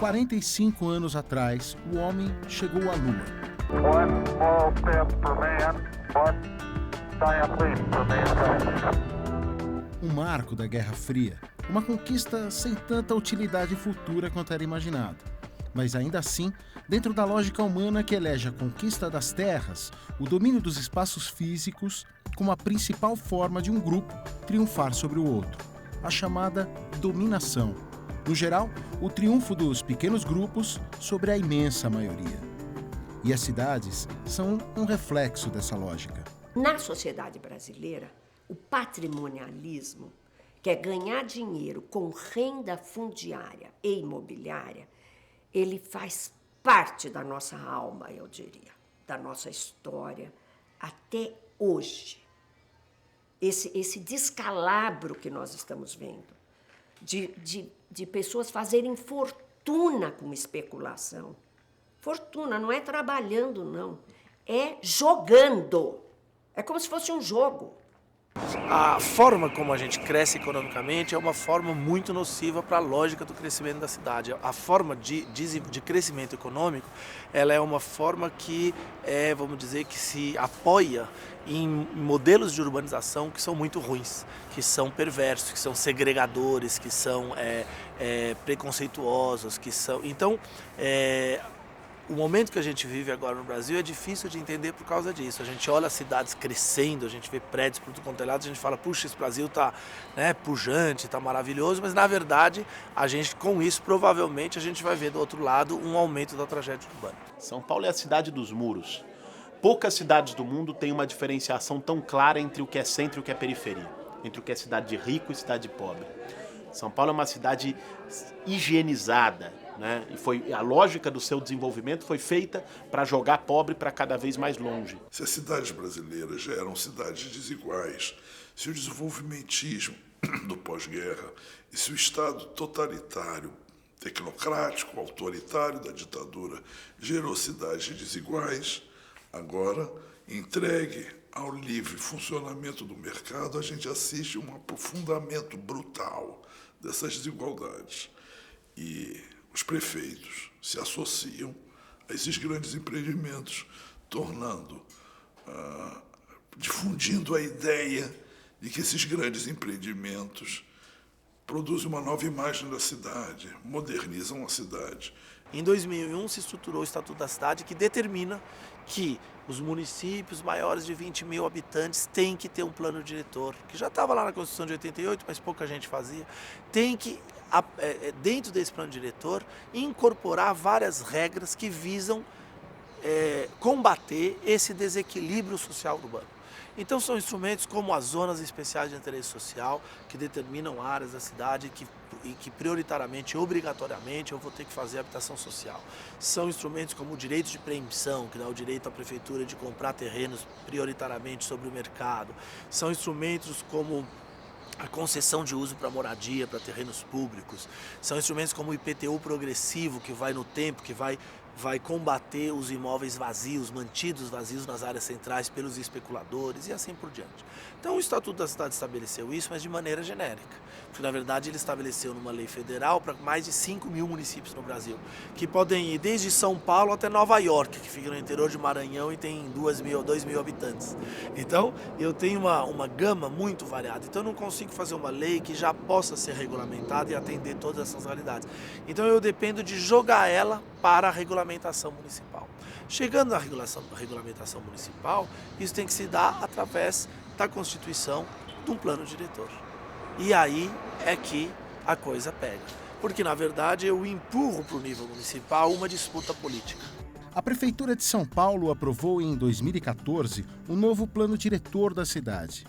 45 anos atrás, o homem chegou à Lua. One small step for man, one giant leap for mankind. Um marco da Guerra Fria, uma conquista sem tanta utilidade futura quanto era imaginado. Mas ainda assim, dentro da lógica humana que elege a conquista das terras, o domínio dos espaços físicos como a principal forma de um grupo triunfar sobre o outro, a chamada dominação. No geral, o triunfo dos pequenos grupos sobre a imensa maioria. E as cidades são um reflexo dessa lógica. Na sociedade brasileira, o patrimonialismo, que é ganhar dinheiro com renda fundiária e imobiliária, ele faz parte da nossa alma, eu diria, da nossa história, até hoje. Esse descalabro que nós estamos vendo, de pessoas fazerem fortuna com especulação. Fortuna não é trabalhando, não. É jogando. É como se fosse um jogo. A forma como a gente cresce economicamente é uma forma muito nociva para a lógica do crescimento da cidade. A forma de crescimento econômico, ela é uma forma que, vamos dizer, que se apoia em modelos de urbanização que são muito ruins, que são perversos, que são segregadores, que são preconceituosos, que são... Então, o momento que a gente vive agora no Brasil é difícil de entender por causa disso. A gente olha as cidades crescendo, a gente vê prédios por tudo quanto é lado, a gente fala, puxa, esse Brasil tá, pujante, tá maravilhoso, mas na verdade, a gente com isso, provavelmente, a gente vai ver do outro lado um aumento da tragédia urbana. São Paulo é a cidade dos muros. Poucas cidades do mundo têm uma diferenciação tão clara entre o que é centro e o que é periferia, entre o que é cidade de rico e cidade de pobre. São Paulo é uma cidade higienizada, né? E a lógica do seu desenvolvimento foi feita para jogar pobre para cada vez mais longe. Se as cidades brasileiras já eram cidades desiguais, se o desenvolvimentismo do pós-guerra e se o Estado totalitário, tecnocrático, autoritário da ditadura gerou cidades desiguais, agora, entregue ao livre funcionamento do mercado, a gente assiste um aprofundamento brutal dessas desigualdades. E os prefeitos se associam a esses grandes empreendimentos, difundindo a ideia de que esses grandes empreendimentos produzem uma nova imagem da cidade, modernizam a cidade. Em 2001 se estruturou o Estatuto da Cidade, que determina que os municípios maiores de 20 mil habitantes têm que ter um plano diretor, que já estava lá na Constituição de 88, mas pouca gente fazia, tem que, dentro desse plano diretor, incorporar várias regras que visam combater esse desequilíbrio social urbano. Então são instrumentos como as zonas especiais de interesse social, que determinam áreas da cidade que prioritariamente, obrigatoriamente, eu vou ter que fazer habitação social. São instrumentos como o direito de preempção, que dá o direito à prefeitura de comprar terrenos prioritariamente sobre o mercado. São instrumentos como a concessão de uso para moradia, para terrenos públicos. São instrumentos como o IPTU progressivo, que vai no tempo, que vai combater os imóveis vazios, mantidos vazios nas áreas centrais pelos especuladores e assim por diante. Então o Estatuto da Cidade estabeleceu isso, mas de maneira genérica. Porque na verdade ele estabeleceu numa lei federal para mais de 5 mil municípios no Brasil, que podem ir desde São Paulo até Nova York, que fica no interior de Maranhão e tem 2 mil habitantes. Então eu tenho uma gama muito variada, então eu não consigo fazer uma lei que já possa ser regulamentada e atender todas essas realidades. Então eu dependo de jogar ela para a regulamentação municipal. Chegando à regulamentação municipal, isso tem que se dar através da constituição de um plano diretor. E aí é que a coisa pega. Porque, na verdade, eu empurro para o nível municipal uma disputa política. A Prefeitura de São Paulo aprovou em 2014 o novo plano diretor da cidade.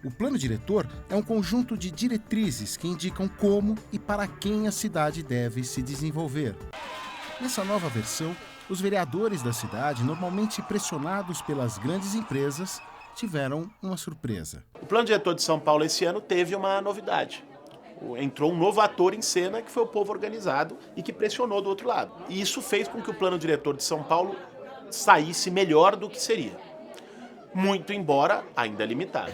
O plano diretor é um conjunto de diretrizes que indicam como e para quem a cidade deve se desenvolver. Nessa nova versão, os vereadores da cidade, normalmente pressionados pelas grandes empresas, tiveram uma surpresa. O plano diretor de São Paulo esse ano teve uma novidade. Entrou um novo ator em cena, que foi o povo organizado e que pressionou do outro lado. E isso fez com que o plano diretor de São Paulo saísse melhor do que seria. Muito embora ainda limitado.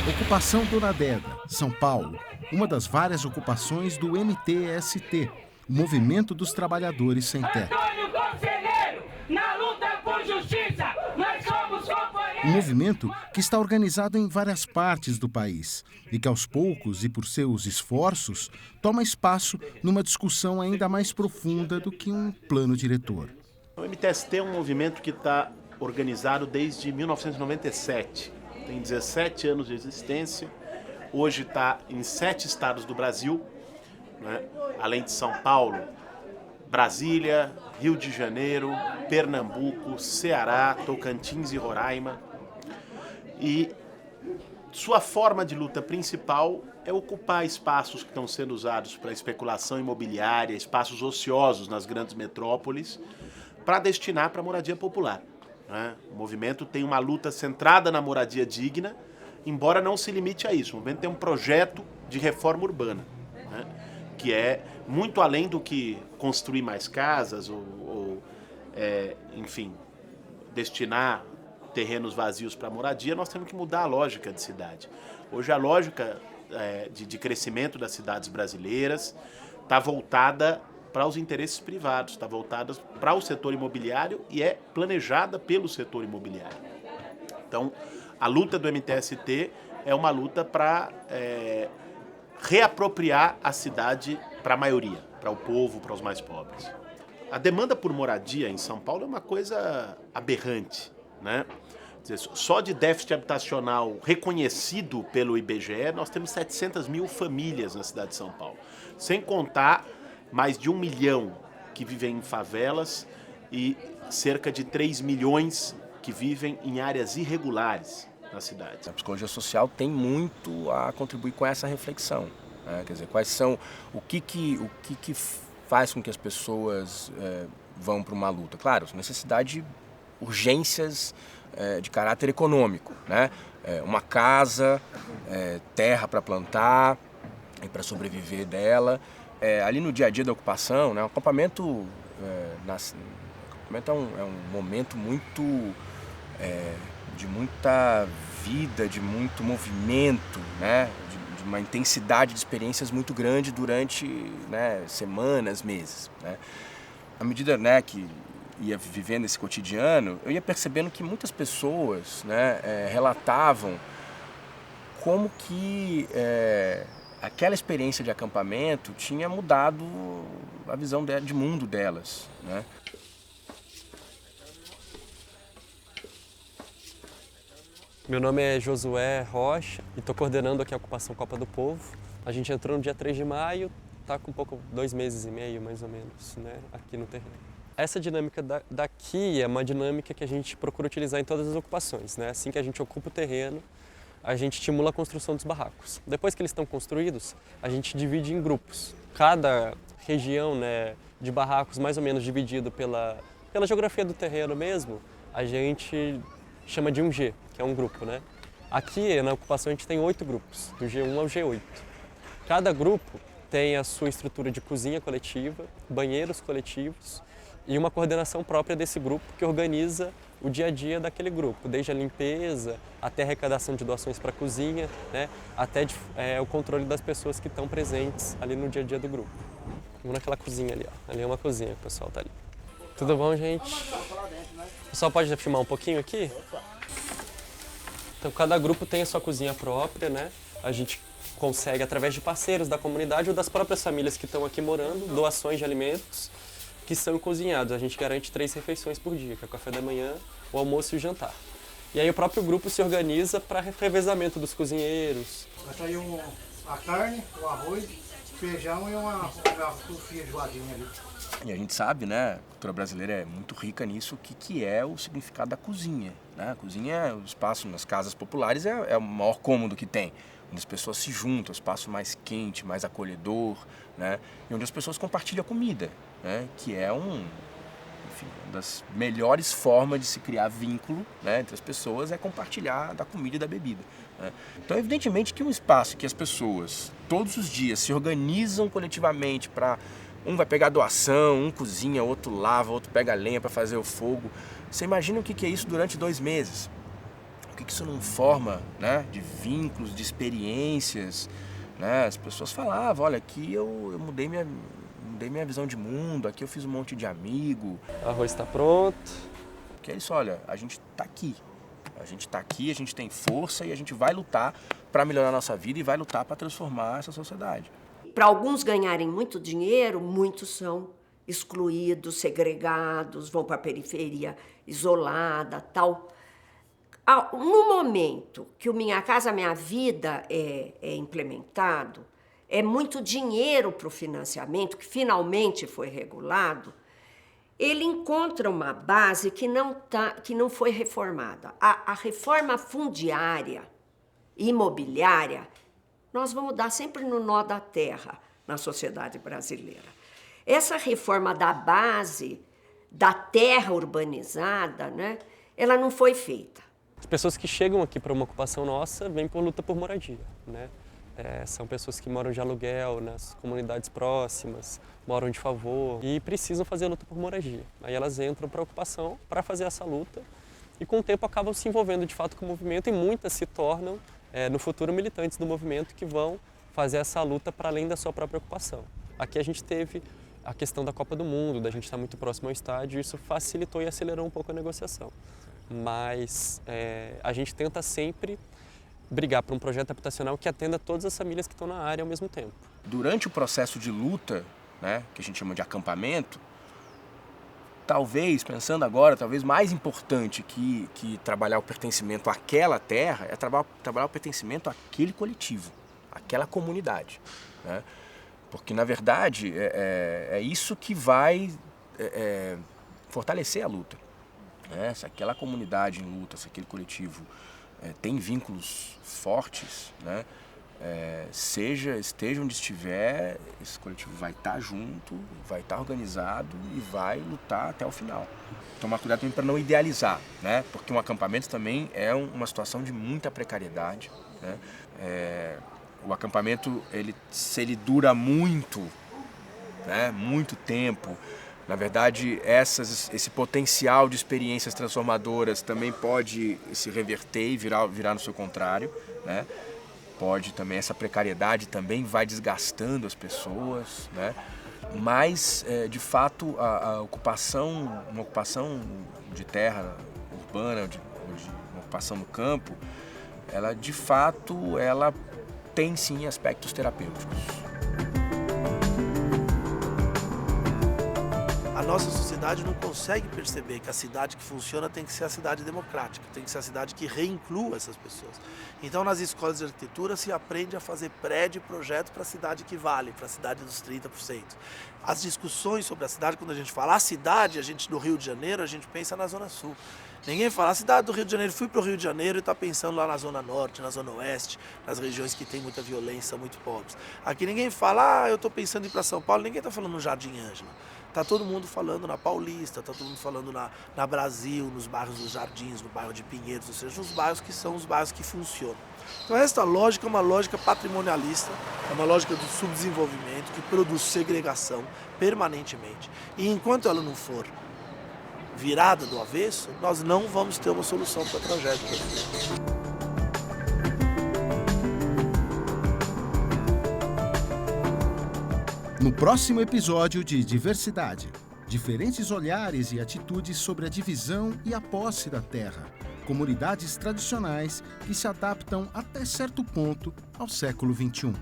Ocupação Dona Deda, São Paulo, uma das várias ocupações do MTST, o Movimento dos Trabalhadores Sem Terra. Antônio Conselheiro, na luta por justiça, nós somos companheiros. Um movimento que está organizado em várias partes do país e que aos poucos e por seus esforços toma espaço numa discussão ainda mais profunda do que um plano diretor. O MTST é um movimento que está organizado desde 1997. Tem 17 anos de existência. Hoje está em 7 estados do Brasil, né? Além de São Paulo, Brasília, Rio de Janeiro, Pernambuco, Ceará, Tocantins e Roraima. E sua forma de luta principal é ocupar espaços que estão sendo usados para especulação imobiliária, espaços ociosos nas grandes metrópoles, para destinar para a moradia popular, né? O movimento tem uma luta centrada na moradia digna, embora não se limite a isso. O movimento tem um projeto de reforma urbana, né? Que é muito além do que construir mais casas enfim, destinar terrenos vazios para moradia. Nós temos que mudar a lógica de cidade. Hoje a lógica de crescimento das cidades brasileiras está voltada para os interesses privados, está voltada para o setor imobiliário e é planejada pelo setor imobiliário. Então, a luta do MTST é uma luta para reapropriar a cidade para a maioria, para o povo, para os mais pobres. A demanda por moradia em São Paulo é uma coisa aberrante, né? Só de déficit habitacional reconhecido pelo IBGE, nós temos 700 mil famílias na cidade de São Paulo. Sem contar mais de 1 milhão que vivem em favelas e cerca de 3 milhões que vivem em áreas irregulares na cidade. A psicologia social tem muito a contribuir com essa reflexão, né? Quer dizer, quais são, o que faz com que as pessoas vão para uma luta? Claro, necessidade, urgências de caráter econômico, né? Uma casa, terra para plantar e para sobreviver dela. Ali no dia a dia da ocupação, né? O acampamento, é um momento muito de muita vida, de muito movimento, né? De uma intensidade de experiências muito grande durante, né, semanas, meses, né? À medida, né, que ia vivendo esse cotidiano, eu ia percebendo que muitas pessoas, né, relatavam como que aquela experiência de acampamento tinha mudado a visão de mundo delas, né? Meu nome é Josué Rocha e estou coordenando aqui a Ocupação Copa do Povo. A gente entrou no dia 3 de maio, está com 2 meses e meio, mais ou menos, né, aqui no terreno. Essa dinâmica daqui é uma dinâmica que a gente procura utilizar em todas as ocupações, né? Assim que a gente ocupa o terreno, a gente estimula a construção dos barracos. Depois que eles estão construídos, a gente divide em grupos. Cada região, né, de barracos mais ou menos dividido pela geografia do terreno mesmo, a gente chama de um G, que é um grupo, né? Aqui na ocupação a gente tem 8 grupos, do G1 ao G8. Cada grupo tem a sua estrutura de cozinha coletiva, banheiros coletivos e uma coordenação própria desse grupo que organiza o dia a dia daquele grupo, desde a limpeza até a arrecadação de doações para a cozinha, né? Até o controle das pessoas que estão presentes ali no dia a dia do grupo. Vamos naquela cozinha ali, ó. Ali é uma cozinha que o pessoal tá ali. Tudo bom, gente? O pessoal pode filmar um pouquinho aqui? Então, cada grupo tem a sua cozinha própria, né? A gente consegue, através de parceiros da comunidade ou das próprias famílias que estão aqui morando, doações de alimentos que são cozinhados. A gente garante 3 refeições por dia, que é o café da manhã, o almoço e o jantar. E aí o próprio grupo se organiza para revezamento dos cozinheiros. Vai sair a carne, o arroz, feijão e uma trufinha geladinha ali. E a gente sabe, né, a cultura brasileira é muito rica nisso, o que é o significado da cozinha, né? A cozinha, o espaço nas casas populares é o maior cômodo que tem, onde as pessoas se juntam, um espaço mais quente, mais acolhedor, né? E onde as pessoas compartilham a comida, né? Que é uma das melhores formas de se criar vínculo, né, entre as pessoas é compartilhar da comida e da bebida, né? Então, evidentemente que um espaço que as pessoas todos os dias se organizam coletivamente para um vai pegar doação, um cozinha, outro lava, outro pega lenha para fazer o fogo. Você imagina o que é isso durante 2 meses? O que isso não forma, né, de vínculos, de experiências, né? As pessoas falavam, olha, aqui eu mudei dei minha visão de mundo, aqui eu fiz um monte de amigo. O arroz está pronto. Que é isso, olha, a gente tá aqui. A gente tá aqui, a gente tem força e a gente vai lutar para melhorar a nossa vida e vai lutar para transformar essa sociedade. Para alguns ganharem muito dinheiro, muitos são excluídos, segregados, vão para a periferia isolada, tal. No momento que o Minha Casa Minha Vida é implementado, é muito dinheiro para o financiamento, que finalmente foi regulado, ele encontra uma base que não foi reformada. A reforma fundiária, imobiliária, nós vamos dar sempre no nó da terra na sociedade brasileira. Essa reforma da base, da terra urbanizada, né, ela não foi feita. As pessoas que chegam aqui para uma ocupação nossa vêm por luta por moradia, né? São pessoas que moram de aluguel nas comunidades próximas, moram de favor e precisam fazer a luta por moradia. Aí elas entram para a ocupação para fazer essa luta e com o tempo acabam se envolvendo de fato com o movimento e muitas se tornam, no futuro, militantes do movimento que vão fazer essa luta para além da sua própria ocupação. Aqui a gente teve a questão da Copa do Mundo, da gente estar muito próximo ao estádio, isso facilitou e acelerou um pouco a negociação. Mas a gente tenta sempre brigar por um projeto habitacional que atenda todas as famílias que estão na área ao mesmo tempo. Durante o processo de luta, né, que a gente chama de acampamento, talvez, pensando agora, talvez mais importante que trabalhar o pertencimento àquela terra é trabalhar o pertencimento àquele coletivo, àquela comunidade, né? Porque, na verdade, é isso que vai fortalecer a luta. Né? Se aquela comunidade em luta, se aquele coletivo tem vínculos fortes, né? Esteja onde estiver, esse coletivo vai estar junto, vai estar organizado e vai lutar até o final. Tomar cuidado também para não idealizar, né? Porque um acampamento também é uma situação de muita precariedade, né? O acampamento, se ele dura muito, né? Muito tempo, na verdade, esse potencial de experiências transformadoras também pode se reverter e virar no seu contrário, né? Pode também, essa precariedade também vai desgastando as pessoas, né? Mas, de fato, uma ocupação de terra urbana, uma ocupação no campo, ela, de fato, ela tem sim aspectos terapêuticos. A nossa sociedade não consegue perceber que a cidade que funciona tem que ser a cidade democrática, tem que ser a cidade que reinclua essas pessoas. Então, nas escolas de arquitetura se aprende a fazer prédio e projeto para a cidade que vale, para a cidade dos 30%. As discussões sobre a cidade, quando a gente fala a cidade, a gente do Rio de Janeiro, a gente pensa na Zona Sul. Ninguém fala a cidade do Rio de Janeiro, fui para o Rio de Janeiro e está pensando lá na Zona Norte, na Zona Oeste, nas regiões que tem muita violência, muito pobres. Aqui ninguém fala, eu estou pensando em ir para São Paulo, ninguém está falando no Jardim Ângela. Está todo mundo falando na Paulista, está todo mundo falando na Brasil, nos bairros dos Jardins, no bairro de Pinheiros, ou seja, os bairros que são os bairros que funcionam. Então esta lógica é uma lógica patrimonialista, é uma lógica do subdesenvolvimento que produz segregação permanentemente. E enquanto ela não for virada do avesso, nós não vamos ter uma solução para a tragédia. No próximo episódio de Diversidade, diferentes olhares e atitudes sobre a divisão e a posse da terra, comunidades tradicionais que se adaptam até certo ponto ao século XXI.